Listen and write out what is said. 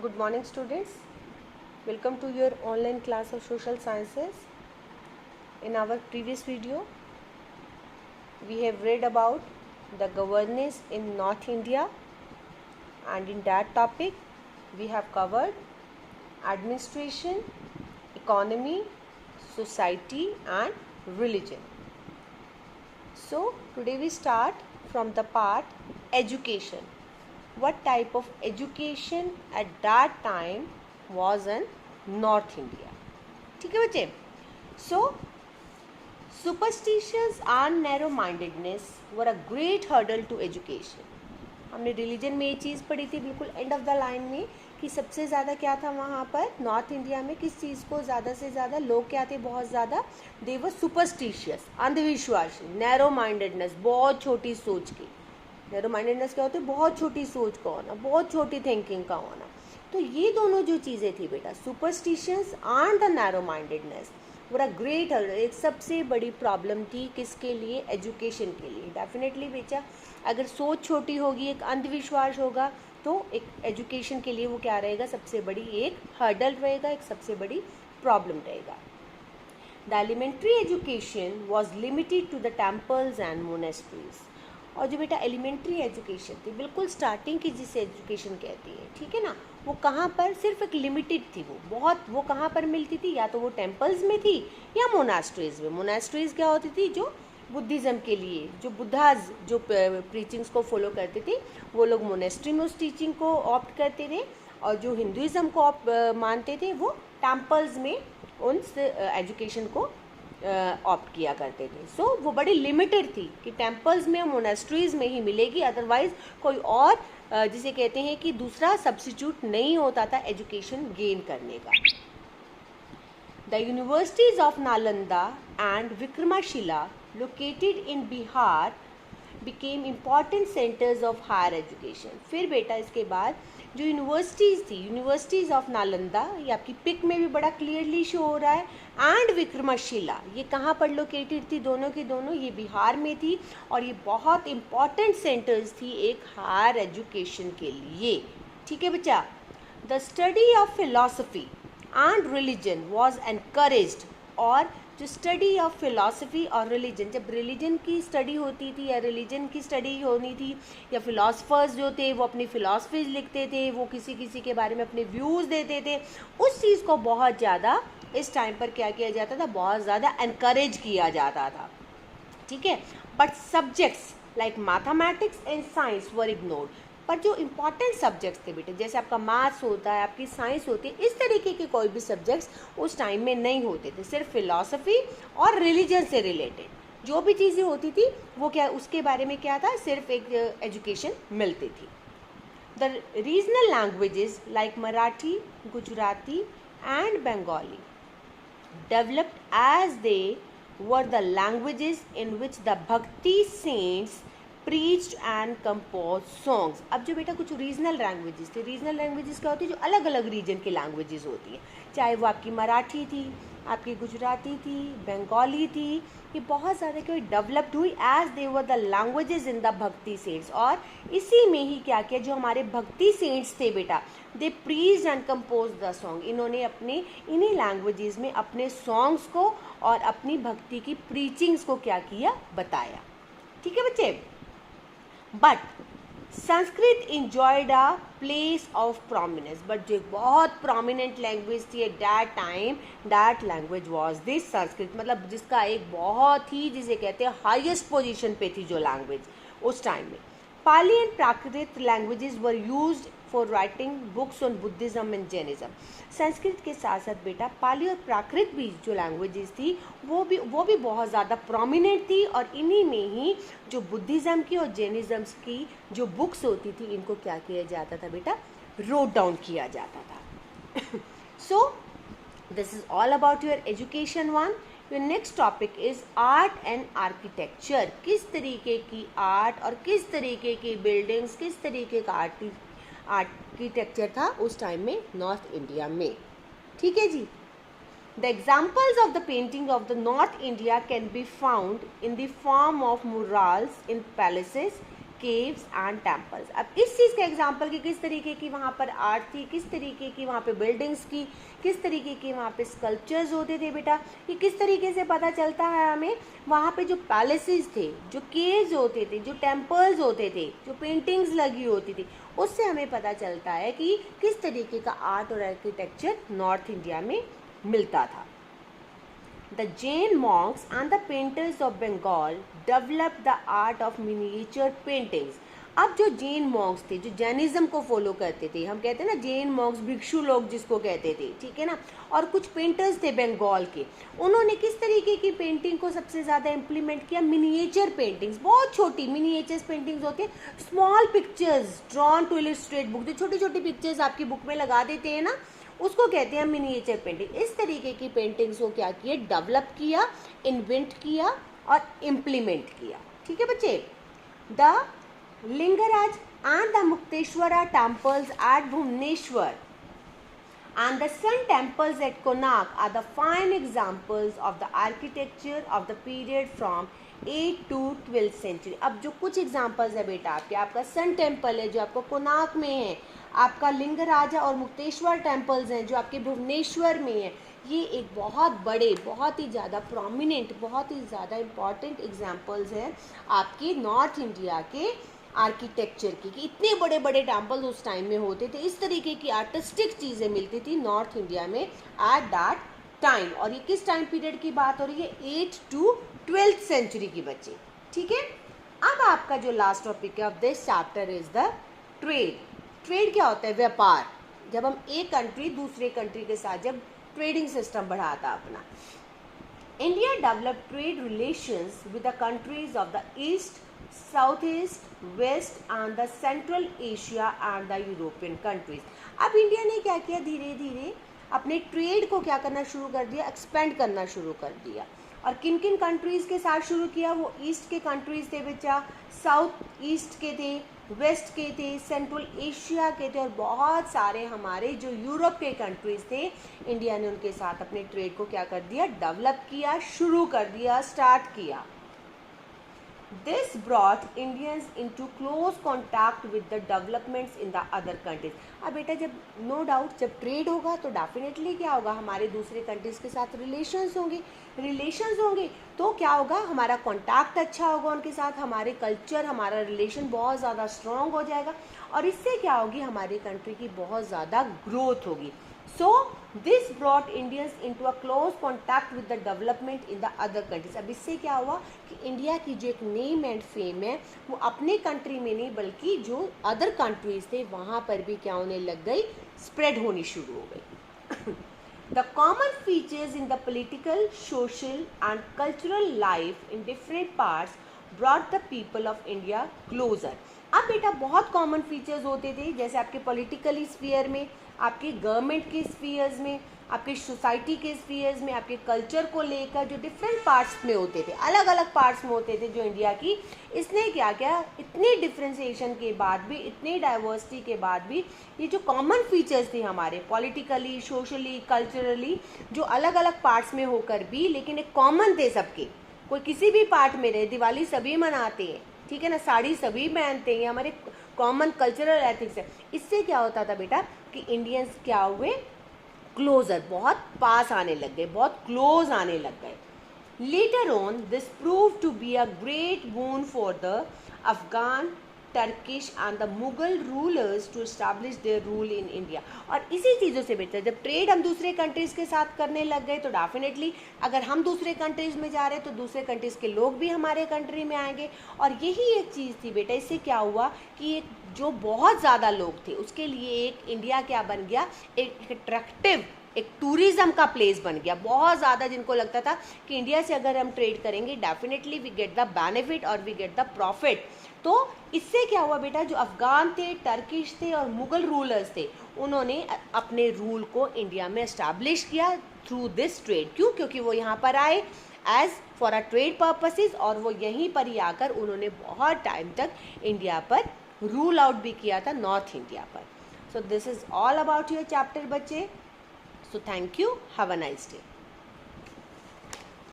Good morning, students. Welcome to your online class of social sciences. In our previous video, we have read about the governance in North India, and in that topic, we have covered administration, economy, society, and religion. So, today we start from the part education. What type of education at that time was in North India? ठीक है बच्चे. So, superstitions and narrow-mindedness were a great hurdle to education. हमने religion में ये चीज़ पढ़ी थी बिल्कुल end of the line में कि सबसे ज़्यादा क्या था वहाँ पर नॉर्थ इंडिया में, किस चीज़ को ज़्यादा से ज़्यादा लोग क्या थे, बहुत ज़्यादा दे वर सुपरस्टिशियस, अंधविश्वासी, नैरो माइंडेडनेस, बहुत छोटी सोच की. नैरो माइंडेडनेस क्या होती है? बहुत छोटी सोच का होना, बहुत छोटी थिंकिंग का होना. तो ये दोनों जो चीज़ें थी बेटा, superstitions and the narrow mindedness were a great, एक सबसे बड़ी प्रॉब्लम थी किसके लिए? एजुकेशन के लिए. डेफिनेटली बेटा, अगर सोच छोटी होगी, एक अंधविश्वास होगा, तो एक एजुकेशन के लिए वो क्या रहेगा? सबसे बड़ी एक हर्डल रहेगा, एक सबसे बड़ी प्रॉब्लम रहेगा. The elementary education was limited to the temples and monasteries. और जो बेटा एलिमेंट्री एजुकेशन थी, बिल्कुल स्टार्टिंग की जिसे एजुकेशन कहती है, ठीक है ना, वो कहाँ पर सिर्फ एक लिमिटेड थी. वो कहाँ पर मिलती थी? या तो वो टेम्पल्स में थी या मोनास्ट्रीज में. मोनास्ट्रीज क्या होती थी? जो बुद्धिज़्म के लिए, जो बुद्धाज जो प्रीचिंग्स को फॉलो करते थे, वो लोग मोनेस्ट्री में उस टीचिंग को ऑप्ट करते थे, और जो हिंदुइज़्म को मानते थे वो टेम्पल्स में उस एजुकेशन को ऑप्ट किया करते थे. सो वो बड़ी लिमिटेड थी कि टेम्पल्स में, मोनेस्ट्रीज में ही मिलेगी, अदरवाइज कोई और जिसे कहते हैं कि दूसरा सब्स्टिट्यूट नहीं होता था एजुकेशन गेन करने का. The universities of Nalanda and Vikramshila located in Bihar became important centers of higher education. फिर बेटा इसके बाद जो यूनिवर्सिटीज़ थी, यूनिवर्सिटीज़ ऑफ नालंदा, ये आपकी पिक में भी बड़ा क्लियरली शो हो रहा है, एंड विक्रमशिला, ये कहाँ पर लोकेटेड थी? दोनों की दोनों ये बिहार में थी, और ये बहुत इम्पॉर्टेंट सेंटर्स थी एक हायर एजुकेशन के लिए. ठीक है बच्चा. The study of philosophy and religion was encouraged. और जो स्टडी ऑफ फिलॉसफी और रिलीजन, जब रिलीजन की स्टडी होती थी या रिलीजन की स्टडी होनी थी, या फिलॉसफर्स जो थे वो अपनी फिलॉसफीज लिखते थे, वो किसी किसी के बारे में अपने व्यूज़ देते थे, उस चीज़ को बहुत ज़्यादा इस टाइम पर क्या किया जाता था? बहुत ज़्यादा एनकरेज किया जाता था. ठीक है. But subjects like mathematics and science were ignored. पर जो इम्पॉर्टेंट सब्जेक्ट्स थे बेटे, जैसे आपका मैथ्स होता है, आपकी साइंस होती है, इस तरीके के कोई भी सब्जेक्ट्स उस टाइम में नहीं होते थे. सिर्फ फिलॉसफी और रिलीजन से रिलेटेड जो भी चीज़ें होती थी वो क्या, उसके बारे में क्या था? सिर्फ एक एजुकेशन मिलती थी. The regional languages like Marathi, Gujarati and Bengali developed as they were the languages in which the bhakti saints preached and composed songs. अब जो बेटा कुछ रीजनल लैंग्वेजेस थे, रीजनल लैंग्वेजेस क्या होती है? जो अलग अलग रीजन की लैंग्वेजेस होती हैं, चाहे वो आपकी मराठी थी, आपकी गुजराती थी, बंगाली थी, ये बहुत ज़्यादा क्यों डेवलप्ड हुई? As they were the languages in the Bhakti saints. और इसी में ही क्या किया, जो हमारे भक्ति सेंट्स थे बेटा, they preached and compose the song. इन्होंने अपने इन्हीं लैंग्वेजेस में अपने सॉन्ग्स को और अपनी भक्ति की प्रीचिंग्स को क्या किया? बताया. ठीक है बच्चे. But Sanskrit enjoyed a place of prominence. But जो बहुत प्रोमिनेंट लैंग्वेज थी at that time, that language was this Sanskrit. मतलब जिसका एक बहुत ही, जिसे कहते हैं, हाईएस्ट पोजीशन पे थी जो लैंग्वेज उस टाइम में. Pali and Prakrit languages were used for writing books on Buddhism and Jainism. Sanskrit के साथ साथ बेटा पाली और प्राकृत भी जो लैंग्वेजेस थी वो भी बहुत ज़्यादा प्रोमिनेंट थी, और इन्हीं में ही जो बुद्धिज़्म की और जैनिज्म की जो बुक्स होती थी, इनको क्या किया जाता था बेटा? रोट डाउन किया जाता था. So this is all about your education one. Your next topic is art and architecture. किस तरीके की आर्ट और किस तरीके की बिल्डिंग्स, किस तरीके का आर्किटेक्चर था उस टाइम में नॉर्थ इंडिया में. ठीक है जी. The examples of the painting of the north India can be found in the form of murals in palaces, caves and temples। अब इस चीज़ का एग्जाम्पल कि किस तरीके की वहाँ पर आर्ट थी, किस तरीके की वहाँ पे बिल्डिंग्स की, किस तरीके के वहाँ पे स्कल्पचर्स होते थे बेटा, ये किस तरीके से पता चलता है हमें। वहाँ पे जो पैलेसेस थे, जो केव्स होते थे, जो टेम्पल्स होते थे, जो पेंटिंग्स लगी होती थी, उससे हमें पता चलता है कि किस तरीके का आर्ट और आर्किटेक्चर नॉर्थ इंडिया में मिलता था। The Jain monks and the painters of Bengal developed the art of miniature paintings। अब जो जैन मॉन्क्स थे, जो जैनिज्म को फॉलो करते थे, हम कहते हैं ना जैन मॉन्क्स, भिक्षु लोग जिसको कहते थे, ठीक है ना, और कुछ पेंटर्स थे बंगाल के, उन्होंने किस तरीके की पेंटिंग को सबसे ज़्यादा इम्प्लीमेंट किया, मिनिएचर पेंटिंग्स, बहुत छोटी मिनिएचर पेंटिंग्स होती है, small pictures drawn to illustrate book, जो छोटी छोटी पिक्चर्स आपकी बुक में लगा देते हैं ना, उसको कहते हैं मिनिएचर पेंटिंग। इस तरीके की पेंटिंग्स को क्या किया, डेवलप किया, इन्वेंट किया और इम्प्लीमेंट किया, ठीक है बच्चे। The Lingaraj and the Mukteshwara temples at Bhubaneswar and the sun temples at Konark are the fine examples of the architecture of the period from 8th to 12th century। अब जो कुछ एग्जाम्पल्स है बेटा आपके, आपका सन टेम्पल है जो आपको कोनार्क में है, आपका लिंगराजा और मुक्तेश्वर टेम्पल्स हैं जो आपके भुवनेश्वर में है, ये एक बहुत बड़े, बहुत ही ज़्यादा प्रोमिनेंट, बहुत ही ज़्यादा इम्पॉर्टेंट एग्जाम्पल्स हैं आपके नॉर्थ इंडिया के आर्किटेक्चर की, कि इतने बड़े बड़े टेम्पल्स उस टाइम में होते थे, इस तरीके की आर्टिस्टिक चीज़ें मिलती थी नॉर्थ इंडिया में एट दैट टाइम। और ये किस टाइम पीरियड की बात हो रही है, 8th to 12th सेंचुरी की बच्चे, ठीक है। अब आपका जो लास्ट टॉपिक है of this chapter is the trade. Trade क्या होता है, व्यापार, जब हम एक कंट्री दूसरे कंट्री के साथ जब ट्रेडिंग सिस्टम बढ़ाता अपना। India develop trade relations with the countries of the east, south east, west and the central Asia and the European countries. अब इंडिया ने क्या किया, धीरे धीरे अपने ट्रेड को क्या करना शुरू कर दिया, एक्सपेंड करना शुरू कर दिया। और किन किन कंट्रीज़ के साथ शुरू किया, वो ईस्ट के कंट्रीज़ थे बच्चा, साउथ ईस्ट के थे, वेस्ट के थे, सेंट्रल एशिया के थे, और बहुत सारे हमारे जो यूरोप के कंट्रीज़ थे, इंडिया ने उनके साथ अपने ट्रेड को क्या कर दिया, डेवलप किया, शुरू कर दिया, स्टार्ट किया। This brought Indians into close contact with the developments in the other countries। अब बेटा जब नो डाउट जब ट्रेड होगा तो डेफिनेटली क्या होगा, हमारे दूसरे कंट्रीज़ के साथ रिलेशंस होंगे तो क्या होगा, हमारा कॉन्टैक्ट अच्छा होगा उनके साथ, हमारे कल्चर, हमारा रिलेशन बहुत ज़्यादा स्ट्रॉन्ग हो जाएगा, और इससे क्या होगी, हमारी कंट्री की बहुत ज़्यादा ग्रोथ होगी। So this brought Indians into a close contact with the development in the other countries। अब इससे क्या हुआ कि इंडिया की जो एक नेम एंड फेम है वो अपने कंट्री में नहीं बल्कि जो अदर कंट्रीज थे वहाँ पर भी क्या होने लग गई, स्प्रेड होनी शुरू हो गई। The common features in the political, social and cultural life in different parts brought the people of India closer। अब बेटा बहुत कॉमन फीचर्स होते थे, जैसे आपके पॉलिटिकली स्फीयर में, आपके गवर्नमेंट के स्फीयर्स में, आपके सोसाइटी के स्फीयर्स में, आपके कल्चर को लेकर जो डिफरेंट पार्ट्स में होते थे, अलग अलग पार्ट्स में होते थे जो इंडिया की, इसने क्या किया, इतने डिफ्रेंसिएशन के बाद भी, इतने डाइवर्सिटी के बाद भी, ये जो कॉमन फीचर्स थे हमारे पॉलिटिकली, सोशली, कल्चरली, जो अलग अलग पार्ट्स में होकर भी लेकिन एक कॉमन थे सबके, कोई किसी भी पार्ट में रहे, दिवाली सभी मनाते हैं, ठीक है ना, साड़ी सभी पहनते हैं, हमारे कॉमन कल्चरल एथिक्स है। इससे क्या होता था बेटा कि इंडियंस क्या हुए, क्लोजर, बहुत पास आने लग गए, बहुत क्लोज आने लग गए। Later on this prove to be a great boon for the Afghan, Turkish and the Mughal rulers to establish their rule in India. और इसी चीज़ों से बेटा जब ट्रेड हम दूसरे कंट्रीज़ के साथ करने लग गए तो डेफिनेटली अगर हम दूसरे कंट्रीज़ में जा रहे हैं तो दूसरे कंट्रीज़ के लोग भी हमारे कंट्री में आएंगे। और यही एक चीज़ थी बेटा, इससे क्या हुआ कि एक जो बहुत ज़्यादा लोग थे उसके लिए एक इंडिया क्या बन गया, एक अट्रैक्टिव, एक टूरिज़्म का प्लेस बन गया। बहुत ज़्यादा जिनको लगता था कि इंडिया से अगर हम ट्रेड करेंगे definitely we get the benefit और वी गेट द प्रॉफिट। तो इससे क्या हुआ बेटा, जो अफ़गान थे, टर्किश थे और मुग़ल रूलर्स थे, उन्होंने अपने रूल को इंडिया में इस्टेब्लिश किया थ्रू दिस ट्रेड। क्यों? क्योंकि वो यहाँ पर आए as for a trade purposes और वो यहीं पर ही आकर उन्होंने बहुत टाइम तक इंडिया पर रूल आउट भी किया था, नॉर्थ इंडिया पर। So this is all about your chapter बच्चे। So thank you. Have a nice day.